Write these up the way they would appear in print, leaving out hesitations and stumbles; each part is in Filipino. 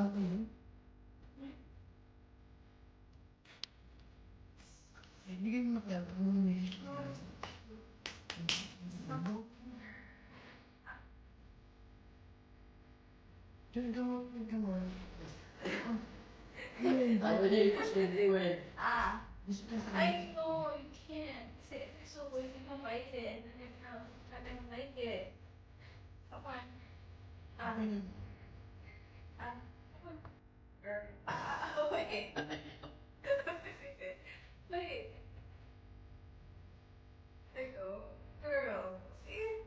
Okay. Hindi kayo makialam. Come on. I really push me anyway. I know you can't sit so when you can bite it and then you know I don't like it. Come on. Come on. Wait. Wait. There you go. Girl. See?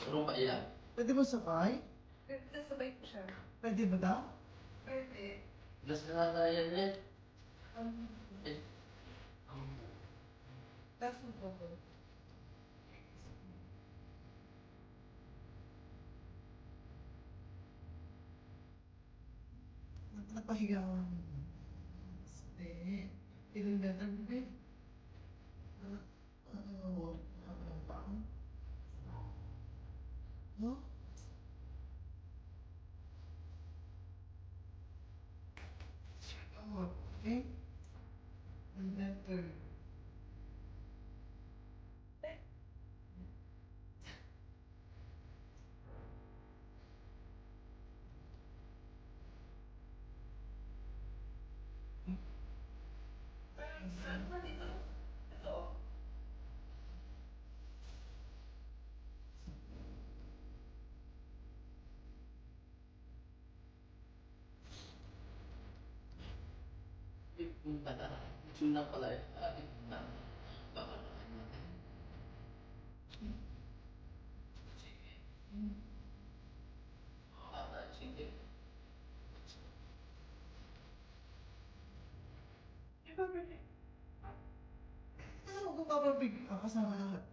Ano pa yan? Pwede ba sabay? Sabay ko siya. Pwede ba daw? Pwede. Las na na yan eh. Eh. That's the problem. Napahiga ako. Hindi. Feeling better mo ba? Ano pa? No? Okay. And better. Punta na. Suna pala eh. Baka natin. Sige. Sige. Ano magpapabig ka kasama na?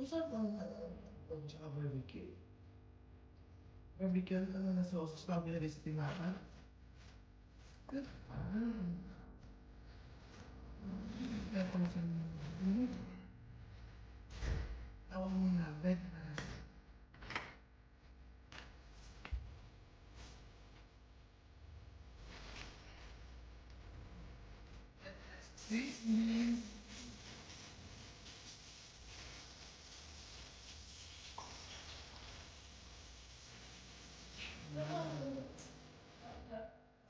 Masarap ang tsaka barbecue. Barbecue, ano na sauce, bago nilagay sa tinapa. Good. Tapos, tawag mo na, bed.